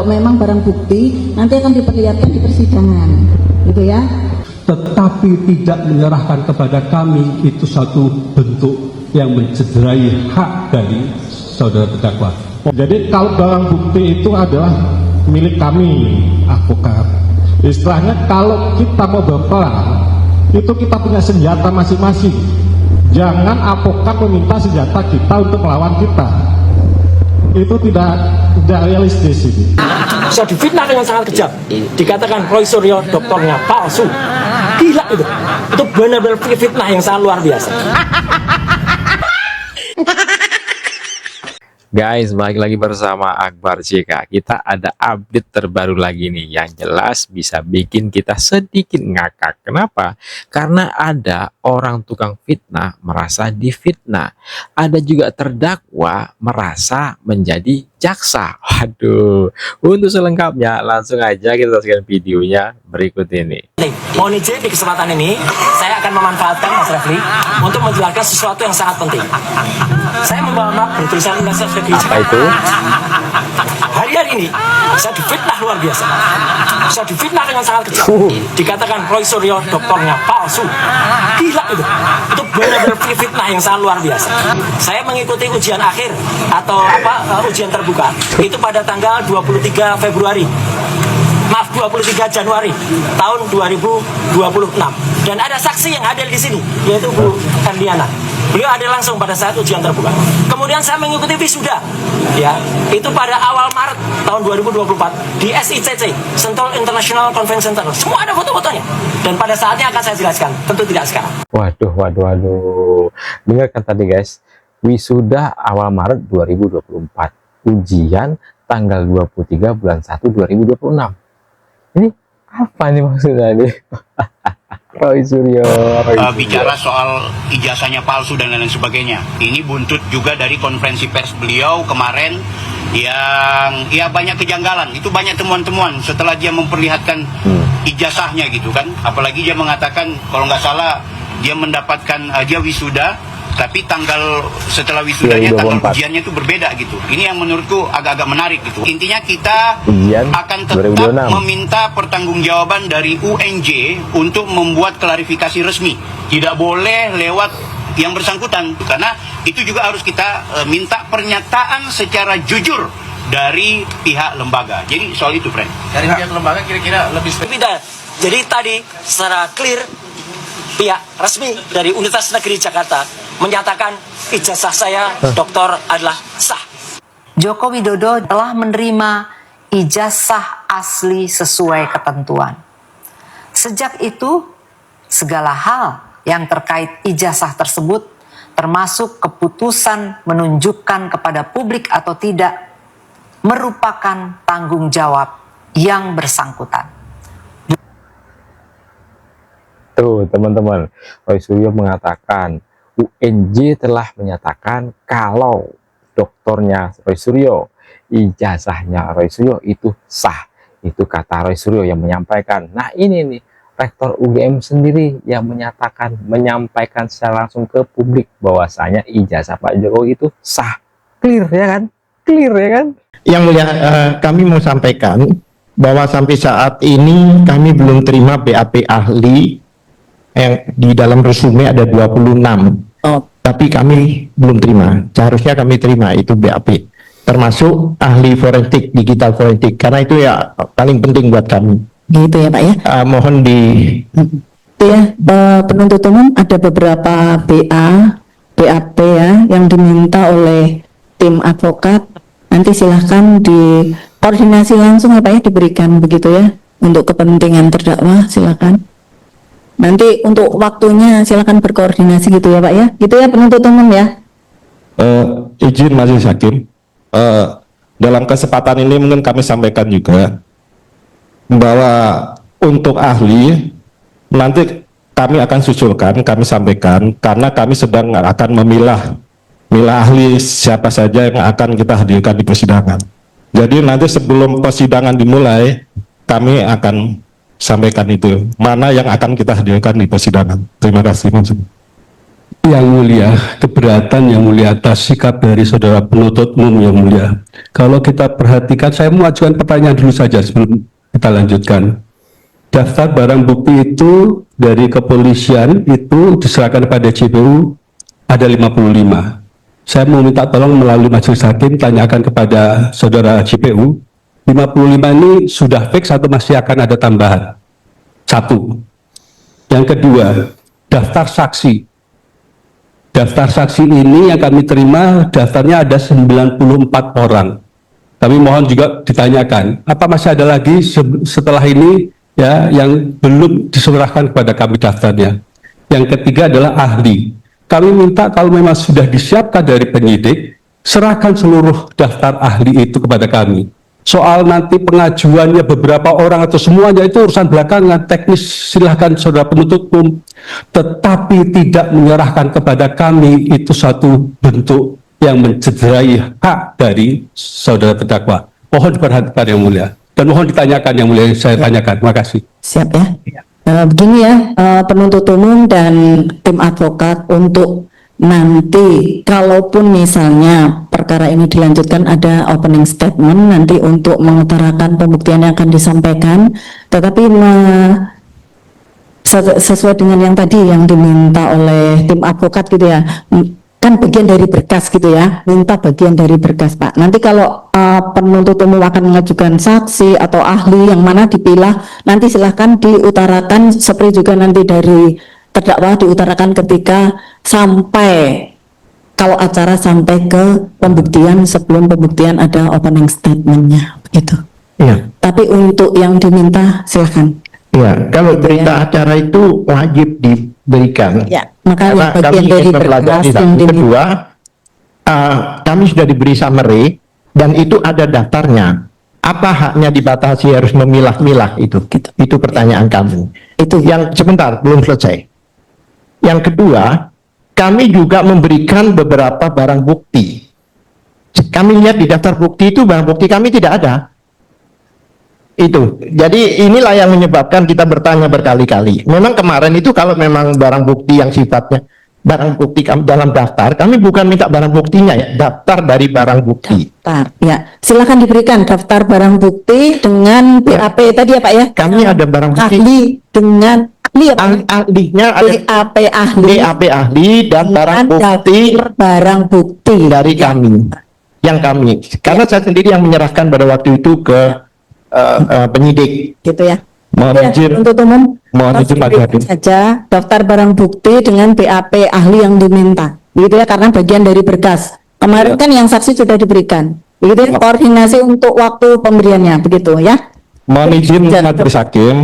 Kalau memang barang bukti nanti akan diperlihatkan di persidangan, gitu ya. Tetapi tidak menyerahkan kepada kami itu satu bentuk yang mencederai hak dari saudara terdakwa. Jadi kalau barang bukti itu adalah milik kami, advokat. Istilahnya kalau kita mau berperang, itu kita punya senjata masing-masing. Jangan advokat meminta senjata kita untuk melawan kita. Itu tidak realistis ini. Bisa difitnah dengan sangat kejam. Dikatakan Roy Suryo doktornya palsu. Gila itu. Itu benar-benar fitnah yang sangat luar biasa. Guys, balik lagi bersama Akbar JK. Kita ada update terbaru lagi nih, yang jelas bisa bikin kita sedikit ngakak. Kenapa? Karena ada orang tukang fitnah merasa difitnah. Ada juga terdakwa merasa menjadi jaksa. Waduh, untuk selengkapnya langsung aja kita saksikan videonya berikut ini. Mohon izin di kesempatan ini, saya akan memanfaatkan Mas Refli untuk menjelaskan sesuatu yang sangat penting. Saya membawa map bertulisan Universitas Negeri Apa itu? Hari-hari ini saya difitnah luar biasa. Saya difitnah dengan sangat kejam. Dikatakan Roy Suryo doktornya palsu. Gila itu. Itu benar-benar fitnah yang sangat luar biasa. Saya mengikuti ujian akhir atau ujian terbuka itu pada tanggal 23 Februari. Maaf, 23 Januari tahun 2026. Dan ada saksi yang hadir di sini, yaitu Bu Erdiana. Beliau hadir langsung pada saat ujian terbuka. Kemudian saya mengikuti wisuda, ya, itu pada awal Maret tahun 2024 di SICC, Sentul International Convention Center. Semua ada foto-fotonya. Dan pada saatnya akan saya jelaskan, tentu tidak sekarang. Waduh. Dengarkan tadi guys, wisuda awal Maret 2024, ujian tanggal 23 bulan 1 2026. Ini apa nih maksudnya nih? Roy Suryo bicara soal ijazahnya palsu dan lain sebagainya. Ini buntut juga dari konferensi pers beliau kemarin yang ya banyak kejanggalan. Itu banyak temuan-temuan setelah dia memperlihatkan ijazahnya gitu kan. Apalagi dia mengatakan kalau nggak salah dia mendapatkan dia wisuda, tapi tanggal setelah wisudanya tanggal ujiannya itu berbeda gitu. Ini yang menurutku agak-agak menarik gitu. Intinya kita akan tetap 2026. meminta pertanggungjawaban dari UNJ untuk membuat klarifikasi resmi. Tidak boleh lewat yang bersangkutan, karena itu juga harus kita minta pernyataan secara jujur dari pihak lembaga. Jadi soal itu, friend. Dari pihak lembaga kira-kira lebih Tidak. Jadi tadi secara clear pihak resmi dari Universitas Negeri Jakarta menyatakan ijazah saya doktor adalah sah. Joko Widodo telah menerima ijazah asli sesuai ketentuan. Sejak itu, segala hal yang terkait ijazah tersebut, termasuk keputusan menunjukkan kepada publik atau tidak, merupakan tanggung jawab yang bersangkutan. Tuh teman-teman, Roy Suryo mengatakan UNJ telah menyatakan kalau doktornya Roy Suryo, ijazahnya Roy Suryo itu sah. Itu kata Roy Suryo yang menyampaikan. Nah ini nih, Rektor UGM sendiri yang menyampaikan secara langsung ke publik bahwasanya ijazah Pak Jokowi itu sah. Clear ya kan? Clear ya kan? Yang mulia, kami mau sampaikan bahwa sampai saat ini kami belum terima BAP ahli yang di dalam resume ada 26. Tapi kami belum terima. Seharusnya kami terima itu BAP, termasuk ahli forensik, digital forensik, karena itu ya paling penting buat kami. Gitu ya Pak ya. Mohon di Itu ya, penuntut umum ada beberapa BAP ya yang diminta oleh tim advokat. Nanti silahkan dikoordinasi langsung ya Pak ya, diberikan begitu ya untuk kepentingan terdakwa. Silakan. Nanti untuk waktunya silakan berkoordinasi gitu ya Pak ya. Gitu ya penuntut umum ya. izin Majelis Hakim, dalam kesempatan ini mungkin kami sampaikan juga bahwa untuk ahli nanti kami akan susulkan, kami sampaikan, karena kami sedang akan memilah ahli siapa saja yang akan kita hadirkan di persidangan. Jadi nanti sebelum persidangan dimulai, kami akan sampaikan itu mana yang akan kita hadirkan di persidangan. Terima kasih. Yang mulia, keberatan yang mulia atas sikap dari saudara penuntut umum yang mulia. Kalau kita perhatikan, saya mengajukan pertanyaan dulu saja sebelum kita lanjutkan. Daftar barang bukti itu dari kepolisian itu diserahkan pada JPU ada 55. Saya mau minta tolong melalui majelis hakim tanyakan kepada saudara JPU, 55 ini sudah fix atau masih akan ada tambahan? Satu. Yang kedua, daftar saksi. Daftar saksi ini yang kami terima daftarnya ada 94 orang. Kami mohon juga ditanyakan, apa masih ada lagi setelah ini ya yang belum diserahkan kepada kami daftarnya. Yang ketiga adalah ahli. Kami minta kalau memang sudah disiapkan dari penyidik, serahkan seluruh daftar ahli itu kepada kami. Soal nanti pengajuannya beberapa orang atau semuanya itu urusan belakangan, teknis silahkan saudara penuntut umum, tetapi tidak menyerahkan kepada kami itu satu bentuk yang mencederai hak dari saudara terdakwa. Mohon diperhatikan yang mulia dan mohon ditanyakan yang mulia, saya tanyakan. Terima kasih. Siap ya. Begini ya, penuntut umum dan tim advokat untuk nanti kalaupun misalnya perkara ini dilanjutkan ada opening statement nanti untuk mengutarakan pembuktian yang akan disampaikan, tetapi sesuai dengan yang tadi yang diminta oleh tim advokat gitu ya, kan bagian dari berkas gitu ya, minta bagian dari berkas Pak. Nanti kalau penuntut umum akan mengajukan saksi atau ahli yang mana dipilah, nanti silahkan diutarakan seperti juga nanti dari terdakwa diutarakan ketika sampai kalau acara sampai ke pembuktian, sebelum pembuktian ada opening statementnya gitu. Iya. Tapi untuk yang diminta silahkan. Iya, kalau Gitu berita ya. acara itu wajib diberikan. Ya, maka Karena bagian kami dari ingin berkas mempelajari. yang diminta. Kedua, kami sudah diberi summary dan itu ada daftarnya. Apa haknya dibatasi harus memilah-milah itu? Gitu. Itu pertanyaan kami. Itu Yang sebentar belum selesai. Yang kedua, kami juga memberikan beberapa barang bukti. Kami lihat di daftar bukti itu barang bukti kami tidak ada. Itu. Jadi inilah yang menyebabkan kita bertanya berkali-kali. Memang kemarin itu kalau memang barang bukti yang sifatnya barang bukti kami dalam daftar, kami bukan minta barang buktinya ya, daftar dari barang bukti. daftar. Ya, silakan diberikan daftar barang bukti dengan BAP tadi ya Pak ya. Kami ada barang bukti. Ahli dengan ahli ya Pak. Ahlinya ada BAP ahli. BAP ahli dan barang dengan bukti daftar barang bukti dari Ya. kami. Yang kami. Karena saya sendiri yang menyerahkan pada waktu itu ke penyidik. Gitu ya. Mohon Ya, izin, untuk umum mohon harus izin Pak diberikan Hakim. saja daftar barang bukti dengan BAP ahli yang diminta. Begitu ya, karena bagian dari berkas. Kemarin kan yang saksi sudah diberikan. Begitu ya, koordinasi untuk waktu pemberiannya, begitu ya. Mohon izin Jangan- majelis hakim,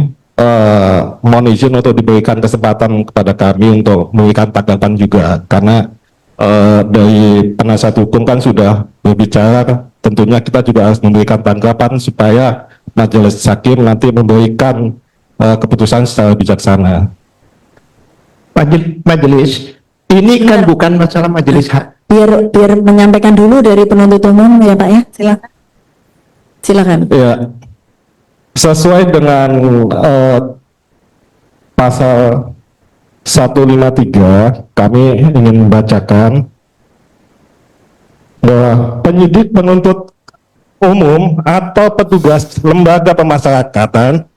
mohon izin untuk diberikan kesempatan kepada kami untuk memberikan tanggapan juga, karena dari penasihat hukum kan sudah berbicara, tentunya kita juga harus memberikan tanggapan supaya majelis hakim nanti memberikan keputusan secara bijaksana. Majelis, ini kan bukan masalah majelis hak. Biar menyampaikan dulu dari penuntut umum ya Pak ya, silakan. Silakan. Ya, sesuai dengan pasal 153, kami ingin membacakan bahwa penyidik penuntut umum atau petugas lembaga pemasyarakatan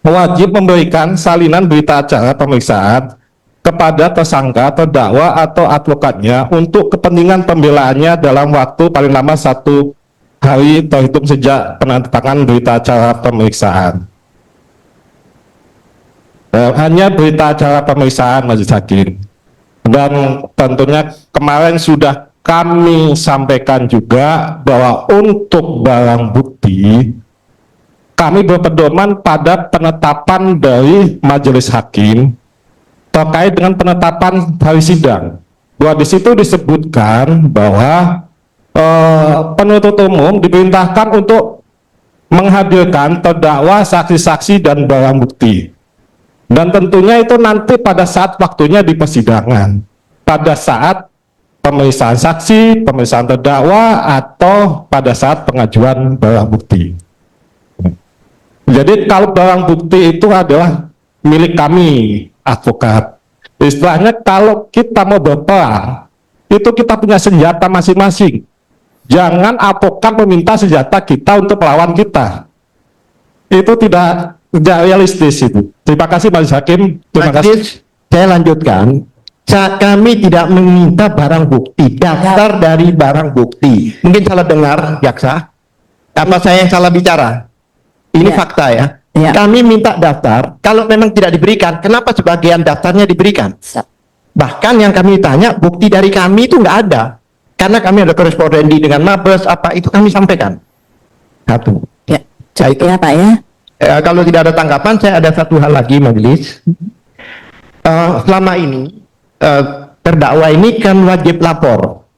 wajib memberikan salinan berita acara pemeriksaan kepada tersangka, terdakwa atau advokatnya untuk kepentingan pembelaannya dalam waktu paling lama 1 hari terhitung sejak penandatangan berita acara pemeriksaan. Hanya berita acara pemeriksaan majelis hakim. Dan tentunya kemarin sudah kami sampaikan juga bahwa untuk barang bukti kami berpedoman pada penetapan dari majelis hakim terkait dengan penetapan hari sidang. Bahwa di situ disebutkan bahwa penuntut umum diperintahkan untuk menghadirkan terdakwa, saksi-saksi dan barang bukti. Dan tentunya itu nanti pada saat waktunya di persidangan, pada saat pemeriksaan saksi, pemeriksaan terdakwa, atau pada saat pengajuan barang bukti. Jadi kalau barang bukti itu adalah milik kami, advokat. Istilahnya kalau kita mau berperang, itu kita punya senjata masing-masing. Jangan advokat meminta senjata kita untuk melawan kita. Itu tidak realistis itu. Terima kasih Majelis Hakim. Terima kasih. Saya lanjutkan. Kami tidak meminta barang bukti, daftar dari barang bukti. Mungkin salah dengar, jaksa. Apa saya yang salah bicara? Ini fakta ya. Kami minta daftar, kalau memang tidak diberikan, kenapa sebagian daftarnya diberikan? Bahkan yang kami tanya, bukti dari kami itu nggak ada. Karena kami ada korespondensi dengan Mabes, apa itu kami sampaikan. Satu. Ya, ya Pak ya. Kalau tidak ada tanggapan, saya ada satu hal lagi, Majelis. Selama ini, terdakwa ini kan wajib lapor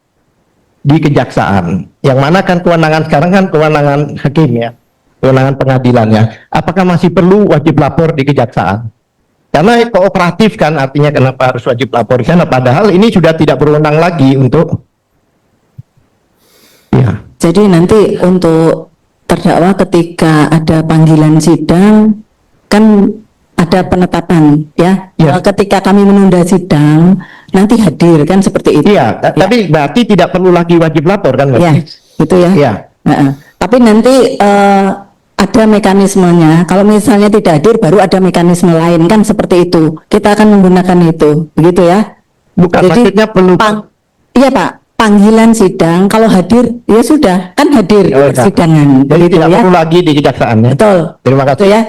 di kejaksaan. Yang mana kan kewenangan sekarang kan kewenangan hakim ya. Kewenangan pengadilannya, apakah masih perlu wajib lapor di kejaksaan? Karena kooperatif kan, artinya kenapa harus wajib lapor di sana, padahal ini sudah tidak berwenang lagi untuk ya. Jadi nanti untuk terdakwa ketika ada panggilan sidang kan ada penetapan ya. Ketika kami menunda sidang nanti hadir kan seperti itu. Iya, tapi berarti tidak perlu lagi wajib lapor kan? Iya, gitu ya. Iya. Tapi nanti ada mekanismenya. Kalau misalnya tidak hadir, baru ada mekanisme lain kan seperti itu. Kita akan menggunakan itu, begitu ya. Bukan, jadi, maksudnya perlu. Iya Pak, panggilan sidang. Kalau hadir, ya sudah, kan hadir persidangan. Jadi begitu, tidak ya. perlu lagi di kejaksaan ya. Betul. Terima kasih. Itu ya.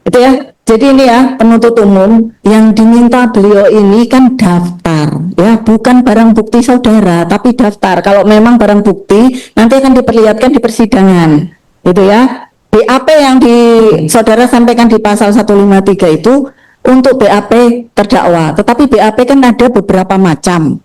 Itu ya. Jadi ini ya penuntut umum yang diminta beliau ini kan daftar, ya bukan barang bukti saudara, tapi daftar. Kalau memang barang bukti nanti akan diperlihatkan di persidangan. Itu ya, BAP yang saudara sampaikan di pasal 153 itu untuk BAP terdakwa, tetapi BAP kan ada beberapa macam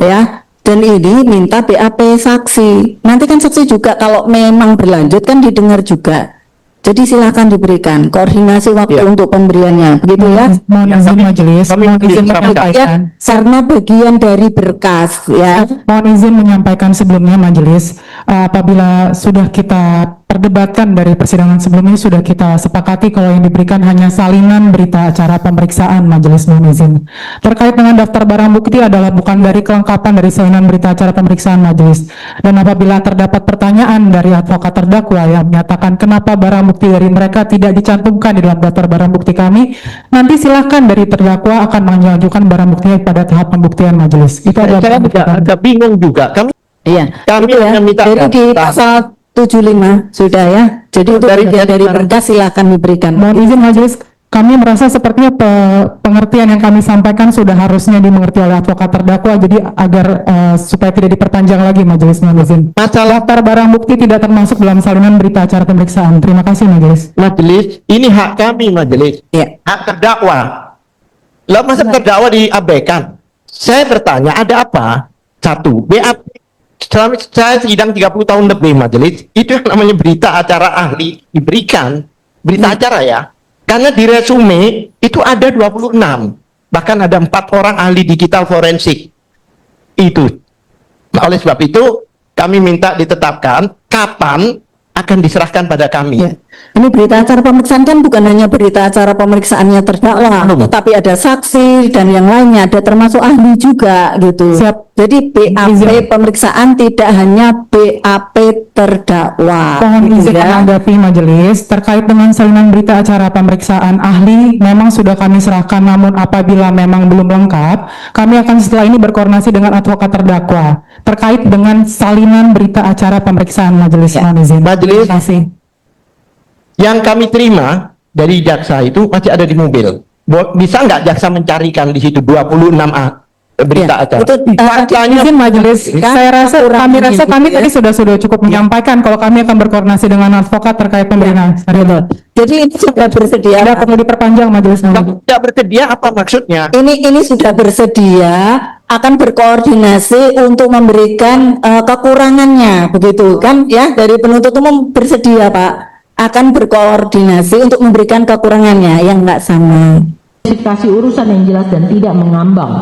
ya, dan ini minta BAP saksi. Nanti kan saksi juga kalau memang berlanjut kan didengar juga. Jadi silakan diberikan koordinasi waktu untuk pemberiannya, begitu ya. Mohon izin majelis, mohon izin menyampaikan. Karena bagian dari berkas ya. Mohon izin menyampaikan sebelumnya majelis, apabila sudah kita perdebatkan dari persidangan sebelumnya, sudah kita sepakati kalau yang diberikan hanya salinan berita acara pemeriksaan. Majelis mohon izin. Terkait dengan daftar barang bukti adalah bukan dari kelengkapan dari salinan berita acara pemeriksaan majelis. Dan apabila terdapat pertanyaan dari advokat terdakwa yang menyatakan kenapa barang bukti dari mereka tidak dicantumkan di dalam daftar barang bukti kami, nanti silakan dari terdakwa akan mengajukan barang buktinya pada tahap pembuktian majelis. Itu Saya agak bingung juga. Kami hanya minta dari di pasal 75 sudah ya. Jadi itu dari berkas silakan diberikan. Mohon izin majelis, kami merasa sepertinya pengertian yang kami sampaikan sudah harusnya dimengerti oleh advokat terdakwa, jadi agar supaya tidak diperpanjang lagi majelis. Mohon izin. Daftar barang bukti tidak termasuk dalam salinan berita acara pemeriksaan. Terima kasih majelis. Majelis, ini hak kami majelis. Hak terdakwa. Lah masa terdakwa diabaikan? Saya bertanya, ada apa? Satu, BAP. Selama saya sidang 30 tahun lebih majelis, itu yang namanya berita acara ahli diberikan. Berita acara ya. Karena di resume itu ada 26. Bahkan ada 4 orang ahli digital forensik. Itu. Nah, oleh sebab itu, kami minta ditetapkan kapan akan diserahkan pada kami. Ini berita acara pemeriksaan kan bukan hanya berita acara pemeriksaannya terdakwa, tapi ada saksi dan yang lainnya, ada termasuk ahli juga gitu. Siap. Jadi BAP pemeriksaan tidak hanya BAP terdakwa. Mohon izin menanggapi majelis terkait dengan salinan berita acara pemeriksaan ahli memang sudah kami serahkan, namun apabila memang belum lengkap, kami akan setelah ini berkoordinasi dengan advokat terdakwa terkait dengan salinan berita acara pemeriksaan majelis. Mohon izin. Majelis, terima kasih. Yang kami terima dari jaksa itu masih ada di mobil. Bisa nggak jaksa mencarikan di situ 26A berita acara? Faktanya izin majelis. Saya rasa kami tadi sudah cukup menyampaikan kalau kami akan berkoordinasi dengan advokat terkait pemberian. Jadi ini sudah bersedia. Tidak perlu diperpanjang majelis. Tidak bersedia apa maksudnya? Ini sudah bersedia, akan berkoordinasi untuk memberikan kekurangannya, begitu kan ya? Dari penuntut umum bersedia Pak, akan berkoordinasi untuk memberikan kekurangannya yang nggak sama. Spesifikasi urusan yang jelas dan tidak mengambang.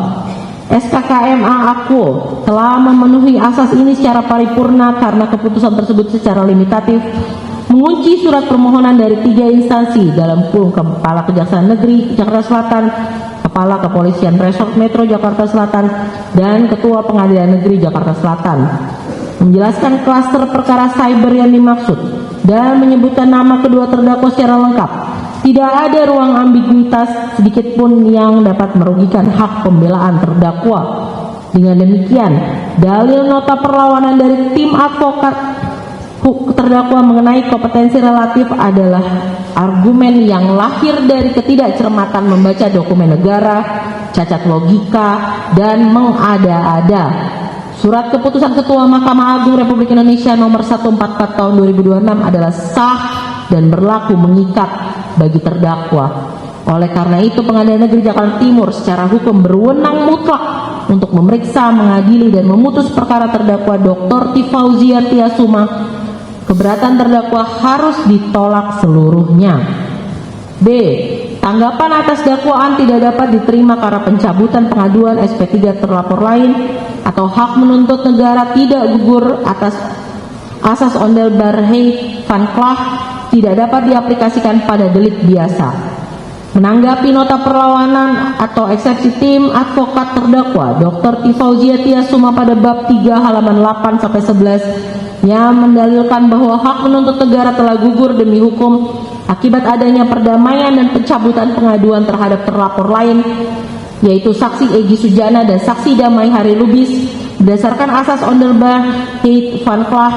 SKKMA Aquo telah memenuhi asas ini secara paripurna karena keputusan tersebut secara limitatif mengunci surat permohonan dari 3 instansi dalam kurung Kepala Kejaksaan Negeri Jakarta Selatan, Kepala Kepolisian Resort Metro Jakarta Selatan, dan Ketua Pengadilan Negeri Jakarta Selatan. Menjelaskan klaster perkara cyber yang dimaksud dan menyebutkan nama kedua terdakwa secara lengkap. Tidak ada ruang ambiguitas sedikitpun yang dapat merugikan hak pembelaan terdakwa. Dengan demikian, dalil nota perlawanan dari tim advokat terdakwa mengenai kompetensi relatif adalah argumen yang lahir dari ketidakcermatan membaca dokumen negara, cacat logika, dan mengada-ada. Surat keputusan Ketua Mahkamah Agung Republik Indonesia nomor 144 tahun 2026 adalah sah dan berlaku mengikat bagi terdakwa. Oleh karena itu, Pengadilan Negeri Jakarta Timur secara hukum berwenang mutlak untuk memeriksa, mengadili, dan memutus perkara terdakwa Dr. Tifauzia Tiasuma. Keberatan terdakwa harus ditolak seluruhnya. B. Tanggapan atas dakwaan tidak dapat diterima karena pencabutan pengaduan SP3 terlapor lain atau hak menuntut negara tidak gugur atas asas ondel barhei van Klah tidak dapat diaplikasikan pada delik biasa. Menanggapi nota perlawanan atau eksepsi tim advokat terdakwa Dr. Tifauzia Tiasuma pada bab 3 halaman 8-11 yang mendalilkan bahwa hak menuntut negara telah gugur demi hukum akibat adanya perdamaian dan pencabutan pengaduan terhadap terlapor lain, yaitu saksi Egy Sujana dan saksi Damai Hari Lubis berdasarkan asas ondel barhei van Klah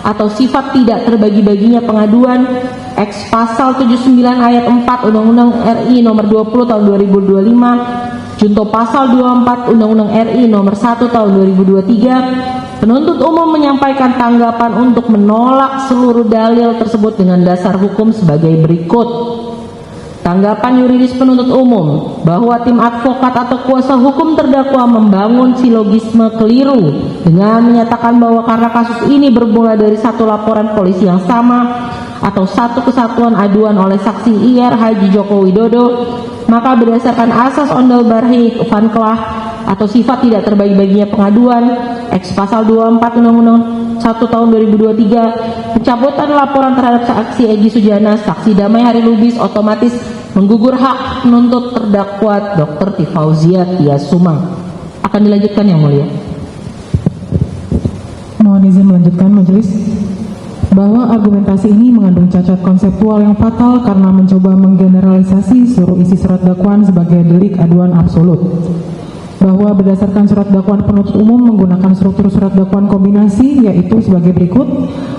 atau sifat tidak terbagi-baginya pengaduan X pasal 79 ayat 4 Undang-Undang RI nomor 20 tahun 2025, junto pasal 24 Undang-Undang RI nomor 1 tahun 2023, penuntut umum menyampaikan tanggapan untuk menolak seluruh dalil tersebut dengan dasar hukum sebagai berikut. Tanggapan yuridis penuntut umum bahwa tim advokat atau kuasa hukum terdakwa membangun silogisme keliru dengan menyatakan bahwa karena kasus ini bermula dari satu laporan polisi yang sama atau satu kesatuan aduan oleh saksi IR Haji Joko Widodo, maka berdasarkan asas ondel barhei van Klah atau sifat tidak terbagi-baginya pengaduan X pasal 24 Undang-Undang 1 tahun 2023, pencabutan laporan terhadap saksi Egy Sujana, saksi Damai Hari Lubis otomatis menggugur hak penuntut terdakwa Dr. Tifauzia Tiasuma. Akan dilanjutkan yang mulia. Mohon izin melanjutkan majelis. Bahwa argumentasi ini mengandung cacat konseptual yang fatal karena mencoba menggeneralisasi seluruh isi surat dakwaan sebagai delik aduan absolut. Bahwa berdasarkan surat dakwaan penuntut umum menggunakan struktur surat dakwaan kombinasi, yaitu sebagai berikut.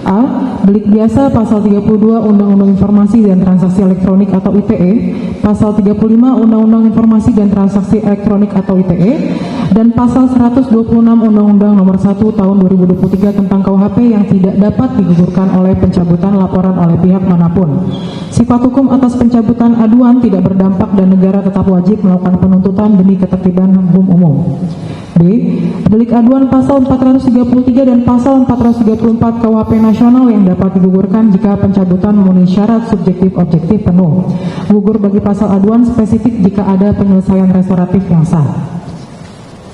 A. Delik biasa pasal 32 Undang-Undang Informasi dan Transaksi Elektronik atau ITE, pasal 35 Undang-Undang Informasi dan Transaksi Elektronik atau ITE, dan pasal 126 Undang-Undang Nomor 1 Tahun 2023 tentang KUHP yang tidak dapat digugurkan oleh pencabutan laporan oleh pihak manapun. Sifat hukum atas pencabutan aduan tidak berdampak dan negara tetap wajib melakukan penuntutan demi ketertiban hukum umum. B. Delik aduan pasal 433 dan pasal 434 KUHP nasional yang dapat digugurkan jika pencabutan memenuhi syarat subjektif objektif penuh. Gugur bagi pasal aduan spesifik jika ada penyelesaian restoratif yang sah.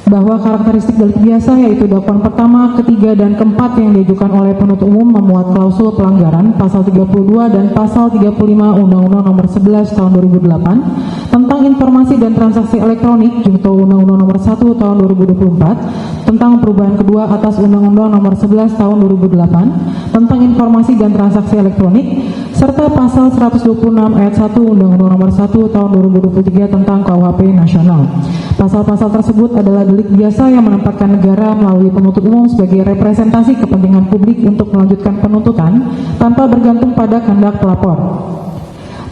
Bahwa karakteristik delik biasa yaitu dakwaan pertama, ketiga, dan keempat yang diajukan oleh penuntut umum memuat klausul pelanggaran pasal 32 dan pasal 35 Undang-Undang Nomor 11 Tahun 2008 tentang informasi dan transaksi elektronik junto Undang-Undang Nomor 1 Tahun 2024 tentang perubahan kedua atas Undang-Undang Nomor 11 Tahun 2008 tentang informasi dan transaksi elektronik serta pasal 126 ayat 1 Undang-Undang Nomor 1 Tahun 2023 tentang KUHP nasional. Pasal-pasal tersebut adalah delik biasa yang menempatkan negara melalui penuntut umum sebagai representasi kepentingan publik untuk melanjutkan penuntutan tanpa bergantung pada kehendak pelapor.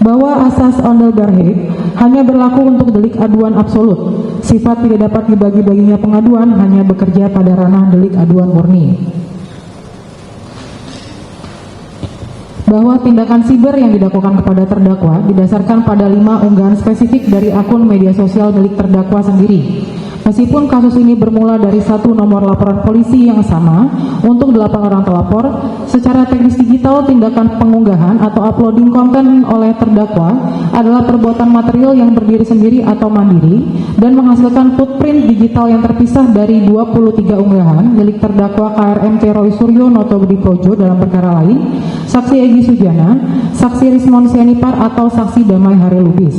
Bahwa asas ondel barhei hanya berlaku untuk delik aduan absolut. Sifat tidak dapat dibagi-baginya pengaduan hanya bekerja pada ranah delik aduan murni. Bahwa tindakan siber yang didakwakan kepada terdakwa didasarkan pada 5 unggahan spesifik dari akun media sosial milik terdakwa sendiri. Meskipun kasus ini bermula dari satu nomor laporan polisi yang sama untuk 8 orang terlapor, secara teknis digital tindakan pengunggahan atau uploading konten oleh terdakwa adalah perbuatan material yang berdiri sendiri atau mandiri dan menghasilkan footprint digital yang terpisah dari 23 unggahan milik terdakwa KRMT Roy Suryo Noto Budi Projo dalam perkara lain, saksi Egy Sujana, saksi Rismon Sianipar atau saksi Damai Hari Lubis.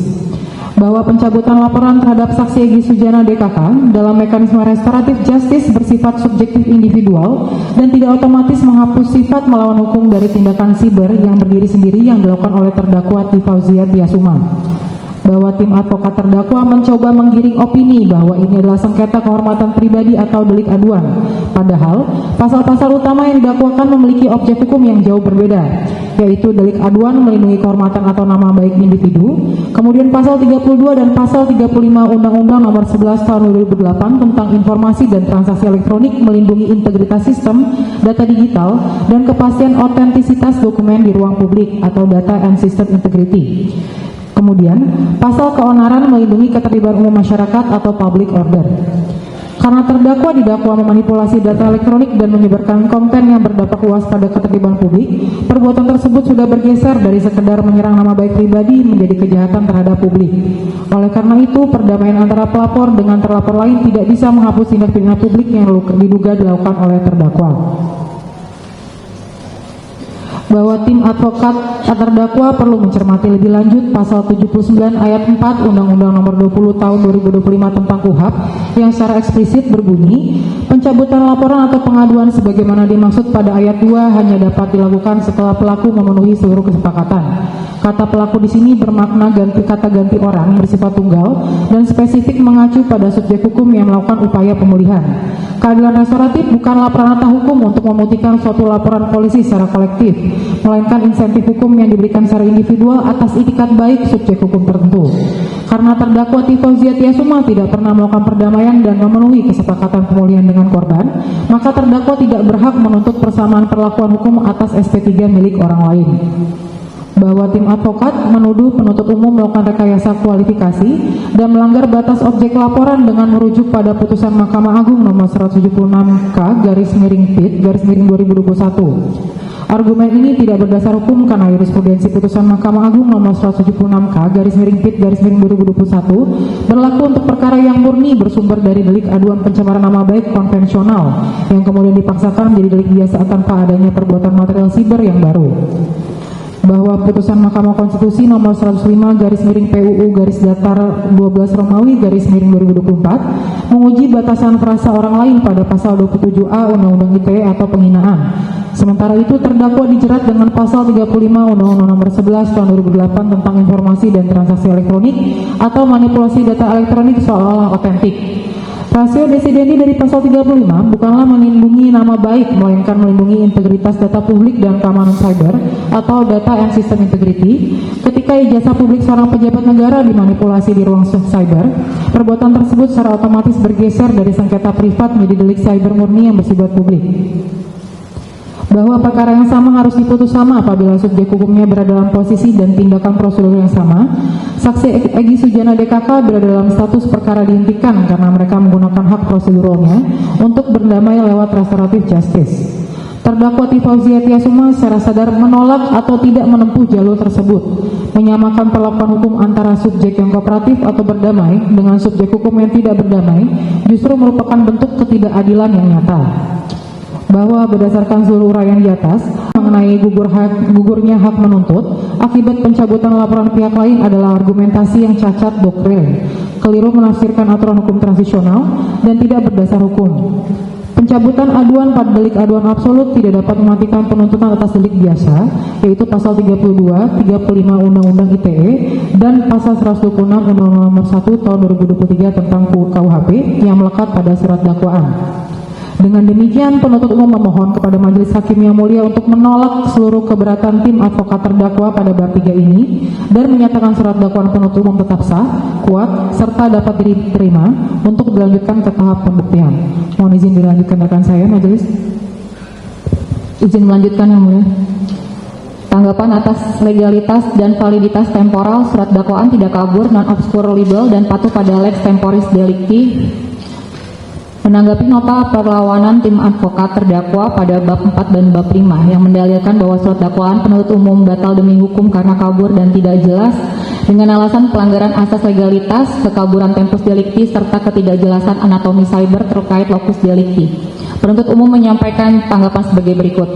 bahwa pencabutan laporan terhadap saksi Egy Sujana DKK dalam mekanisme restoratif justice bersifat subjektif individual dan tidak otomatis menghapus sifat melawan hukum dari tindakan siber yang berdiri sendiri yang dilakukan oleh terdakwa T. Fauzia Tiasuma. Bahwa tim advokat terdakwa mencoba menggiring opini bahwa ini adalah sengketa kehormatan pribadi atau delik aduan. Padahal, pasal-pasal utama yang didakwakan memiliki objek hukum yang jauh berbeda, yaitu delik aduan melindungi kehormatan atau nama baik individu, kemudian pasal 32 dan pasal 35 Undang-Undang Nomor 11 Tahun 2008 tentang informasi dan transaksi elektronik melindungi integritas sistem, data digital, dan kepastian otentisitas dokumen di ruang publik atau data and system integrity. Kemudian, pasal keonaran melindungi keterlibatan umum masyarakat atau public order. Karena terdakwa didakwa memanipulasi data elektronik dan menyebarkan konten yang berdampak luas pada keterlibatan publik, perbuatan tersebut sudah bergeser dari sekedar menyerang nama baik pribadi menjadi kejahatan terhadap publik. Oleh karena itu, perdamaian antara pelapor dengan terlapor lain tidak bisa menghapus tindak pidana publik yang diduga dilakukan oleh terdakwa. Bahwa tim advokat terdakwa perlu mencermati lebih lanjut pasal 79 ayat 4 Undang-Undang Nomor 20 Tahun 2025 tentang KUHP yang secara eksplisit berbunyi, pencabutan laporan atau pengaduan sebagaimana dimaksud pada ayat 2 hanya dapat dilakukan setelah pelaku memenuhi seluruh kesepakatan. Kata pelaku di sini bermakna kata ganti orang bersifat tunggal dan spesifik mengacu pada subjek hukum yang melakukan upaya pemulihan. Keadilan restoratif bukanlah peranata hukum untuk memutihkan suatu laporan polisi secara kolektif, melainkan insentif hukum yang diberikan secara individual atas itikat baik subjek hukum tertentu. Karena terdakwa T. Fauzia Tiasuma tidak pernah melakukan perdamaian dan memenuhi kesepakatan pemulihan dengan korban, maka terdakwa tidak berhak menuntut persamaan perlakuan hukum atas SP3 milik orang lain. Bahwa tim advokat menuduh penuntut umum melakukan rekayasa kualifikasi dan melanggar batas objek laporan dengan merujuk pada putusan Mahkamah Agung nomor 176K/PIT/2021. Argumen ini tidak berdasar hukum karena jurisprudensi putusan Mahkamah Agung nomor 176K/PIT/2021 berlaku untuk perkara yang murni bersumber dari delik aduan pencemaran nama baik konvensional yang kemudian dipaksakan menjadi delik biasa tanpa adanya perbuatan material siber yang baru. Bahwa putusan Mahkamah Konstitusi nomor 105/PUU/12 Romawi/2024 menguji batasan frasa orang lain pada pasal 27A Undang-Undang ITE atau penghinaan. Sementara itu terdakwa dijerat dengan pasal 35 Undang-Undang Nomor 11 Tahun 2008 tentang informasi dan transaksi elektronik atau manipulasi data elektronik seolah-olah otentik. Rasio desidendi dari pasal 35 bukanlah melindungi nama baik, melainkan melindungi integritas data publik dan keamanan cyber atau data and system integrity. Ketika ijazah publik seorang pejabat negara dimanipulasi di ruang cyber, perbuatan tersebut secara otomatis bergeser dari sengketa privat menjadi delik cyber murni yang bersifat publik. Bahwa perkara yang sama harus diputus sama apabila subjek hukumnya berada dalam posisi dan tindakan prosedur yang sama. Saksi Egy Sujana DKK berada dalam status perkara dihentikan karena mereka menggunakan hak proseduralnya untuk berdamai lewat restoratif justice. Terdakwa T. Fauzia Tiasuma secara sadar menolak atau tidak menempuh jalur tersebut, menyamakan perlakuan hukum antara subjek yang kooperatif atau berdamai dengan subjek hukum yang tidak berdamai justru merupakan bentuk ketidakadilan yang nyata. Bahwa berdasarkan seluruh uraian di atas mengenai gugurnya hak menuntut akibat pencabutan laporan pihak lain adalah argumentasi yang cacat doktrin, keliru menafsirkan aturan hukum transisional dan tidak berdasar hukum. Pencabutan aduan pada delik aduan absolut tidak dapat mematikan penuntutan atas delik biasa, yaitu pasal 32, 35 Undang-Undang ITE dan pasal 126 Undang-Undang Nomor 1 Tahun 2023 tentang KUHP yang melekat pada surat dakwaan. Dengan demikian, penuntut umum memohon kepada Majelis Hakim yang mulia untuk menolak seluruh keberatan tim advokat terdakwa pada bab 3 ini dan menyatakan surat dakwaan penuntut umum tetap sah, kuat, serta dapat diterima untuk dilanjutkan ke tahap pembuktian. Mohon izin dilanjutkan rekan saya, Majelis. Izin melanjutkan yang mulia. Tanggapan atas legalitas dan validitas temporal surat dakwaan tidak kabur, non-obscurable dan patuh pada lex temporis delicti. Menanggapi nota perlawanan tim advokat terdakwa pada bab 4 dan bab 5 yang mendalilkan bahwa surat dakwaan penuntut umum batal demi hukum karena kabur dan tidak jelas dengan alasan pelanggaran asas legalitas, kekaburan tempus delicti, serta ketidakjelasan anatomi cyber terkait locus delicti. Penuntut umum menyampaikan tanggapan sebagai berikut.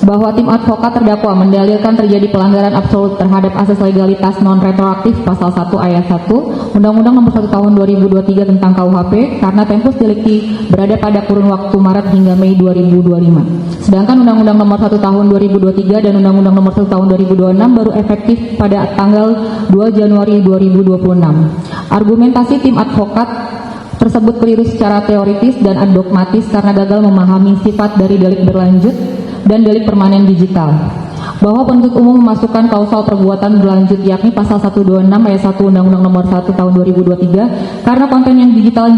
bahwa tim advokat terdakwa mendalilkan terjadi pelanggaran absolut terhadap asas legalitas non-retroaktif pasal 1 ayat 1 Undang-Undang Nomor 1 Tahun 2023 tentang KUHP karena tempus delicti berada pada kurun waktu Maret hingga Mei 2025. Sedangkan Undang-Undang Nomor 1 Tahun 2023 dan Undang-Undang Nomor 1 Tahun 2026 baru efektif pada tanggal 2 Januari 2026. Argumentasi tim advokat tersebut keliru secara teoritis dan dogmatis karena gagal memahami sifat dari delik berlanjut dan delik permanen digital, bahwa penuntut umum memasukkan kausal perbuatan berlanjut yakni pasal 126 ayat 1 Undang-Undang Nomor 1 Tahun 2023 karena konten yang digital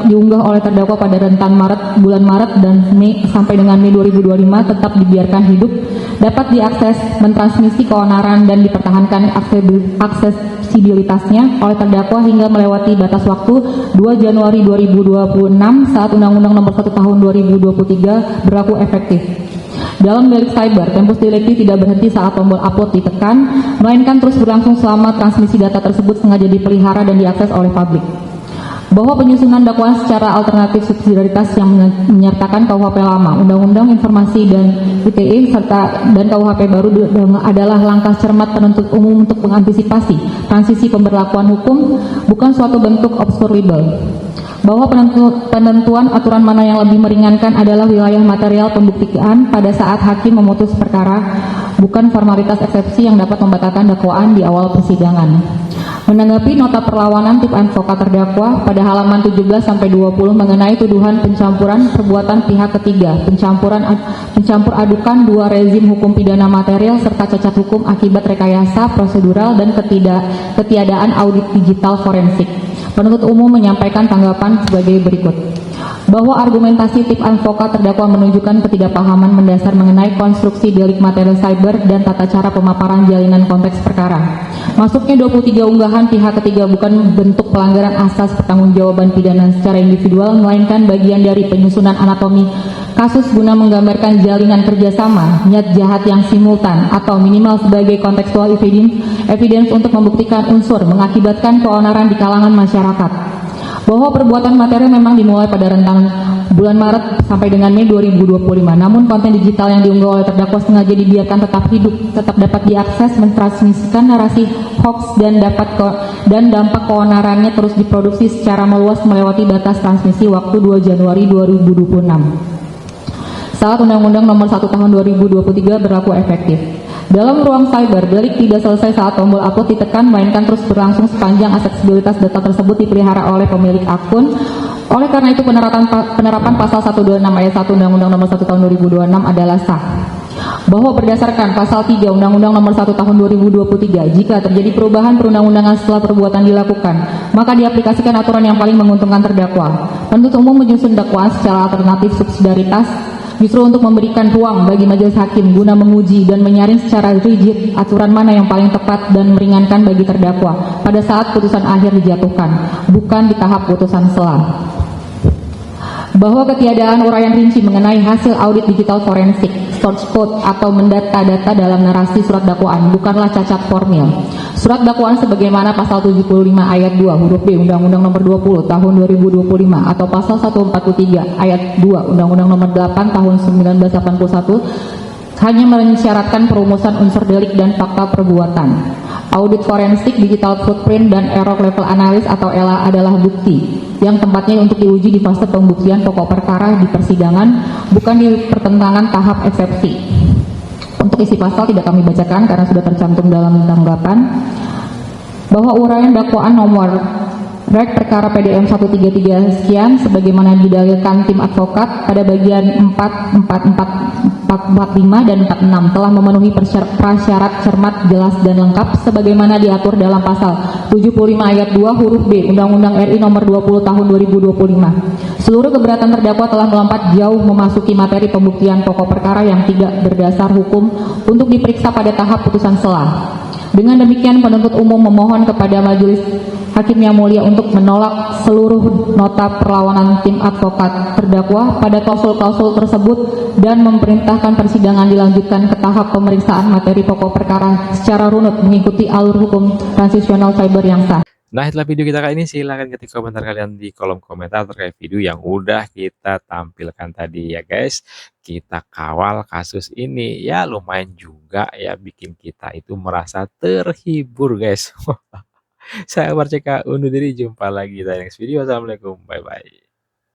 diunggah oleh terdakwa pada rentan bulan Maret dan Mei sampai dengan Mei 2025 tetap dibiarkan hidup, dapat diakses, mentransmisi keonaran dan dipertahankan aksesibilitasnya oleh terdakwa hingga melewati batas waktu 2 Januari 2026 saat Undang-Undang Nomor 1 Tahun 2023 berlaku efektif. Dalam delik cyber, tempus delicti tidak berhenti saat tombol upload ditekan, melainkan terus berlangsung selama transmisi data tersebut sengaja dipelihara dan diakses oleh publik. Bahwa penyusunan dakwaan secara alternatif subsidiaritas yang menyertakan KUHP lama, Undang-Undang Informasi dan ITE dan KUHP baru adalah langkah cermat penuntut umum untuk mengantisipasi transisi pemberlakuan hukum, bukan suatu bentuk obskur libel. Bahwa penentuan aturan mana yang lebih meringankan adalah wilayah material pembuktian pada saat hakim memutus perkara, bukan formalitas eksepsi yang dapat membatalkan dakwaan di awal persidangan. Menanggapi nota perlawanan tim advokat terdakwa pada halaman 17-20 mengenai tuduhan pencampuran perbuatan pihak ketiga, pencampur adukan dua rezim hukum pidana material serta cacat hukum akibat rekayasa prosedural dan ketiadaan audit digital forensik. Penuntut umum menyampaikan tanggapan sebagai berikut. Bahwa argumentasi tim advokat terdakwa menunjukkan ketidakpahaman mendasar mengenai konstruksi delik material cyber dan tata cara pemaparan jalinan konteks perkara. Masuknya 23 unggahan pihak ketiga bukan bentuk pelanggaran asas pertanggungjawaban pidana secara individual, melainkan bagian dari penyusunan anatomi kasus guna menggambarkan jalinan kerjasama, niat jahat yang simultan, atau minimal sebagai kontekstual evidence untuk membuktikan unsur mengakibatkan keonaran di kalangan masyarakat. Bahwa perbuatan material memang dimulai pada rentan bulan Maret sampai dengan Mei 2025, namun konten digital yang diunggah oleh terdakwa sengaja dibiarkan tetap hidup, tetap dapat diakses, mentransmisikan narasi hoax dan dampak keonarannya terus diproduksi secara meluas melewati batas transmisi waktu 2 Januari 2026. Saat Undang-Undang Nomor 1 Tahun 2023 berlaku efektif. Dalam ruang cyber, delik tidak selesai saat tombol upload ditekan, melainkan terus berlangsung sepanjang aksesibilitas data tersebut dipelihara oleh pemilik akun. Oleh karena itu, penerapan pasal 126 ayat 1 Undang-Undang Nomor 1 Tahun 2026 adalah sah. Bahwa berdasarkan pasal 3 Undang-Undang Nomor 1 Tahun 2023, jika terjadi perubahan perundang-undangan setelah perbuatan dilakukan, maka diaplikasikan aturan yang paling menguntungkan terdakwa. Penuntut umum menyusun dakwaan secara alternatif subsidiaritas justru untuk memberikan ruang bagi majelis hakim guna menguji dan menyaring secara rigid aturan mana yang paling tepat dan meringankan bagi terdakwa pada saat putusan akhir dijatuhkan, bukan di tahap putusan selah. Bahwa ketiadaan uraian rinci mengenai hasil audit digital forensik, source code atau mendata data dalam narasi surat dakwaan bukanlah cacat formil. Surat dakwaan sebagaimana pasal 75 ayat 2 huruf B Undang-Undang Nomor 20 Tahun 2025 atau pasal 143 ayat 2 Undang-Undang Nomor 8 Tahun 1981 hanya mensyaratkan perumusan unsur delik dan fakta perbuatan. Audit forensik, digital footprint, dan error level analysis atau ELA adalah bukti yang tempatnya untuk diuji di fase pembuktian pokok perkara di persidangan, bukan di pertentangan tahap eksepsi. Untuk isi pasal tidak kami bacakan karena sudah tercantum dalam tanggapan. Bahwa uraian dakwaan nomor Rek perkara PDM 133 sekian sebagaimana didalilkan tim advokat pada bagian 4, 45 dan 46 telah memenuhi prasyarat cermat, jelas dan lengkap sebagaimana diatur dalam pasal 75 ayat 2 huruf B Undang-Undang RI Nomor 20 Tahun 2025. Seluruh keberatan terdakwa telah melompat jauh memasuki materi pembuktian pokok perkara yang tidak berdasar hukum untuk diperiksa pada tahap putusan selah. Dengan demikian penuntut umum memohon kepada majelis hakim yang mulia untuk menolak seluruh nota perlawanan tim advokat terdakwa pada klausul-klausul tersebut dan memerintahkan persidangan dilanjutkan ke tahap pemeriksaan materi pokok perkara secara runut mengikuti alur hukum transisional cyber yang sah. Nah, itulah video kita kali ini. Silahkan ketik komentar kalian di kolom komentar terkait video yang udah kita tampilkan tadi ya guys. Kita kawal kasus ini. Ya lumayan juga ya bikin kita itu merasa terhibur guys. Saya Marceka undur diri. Jumpa lagi di next video. Assalamualaikum. Bye-bye.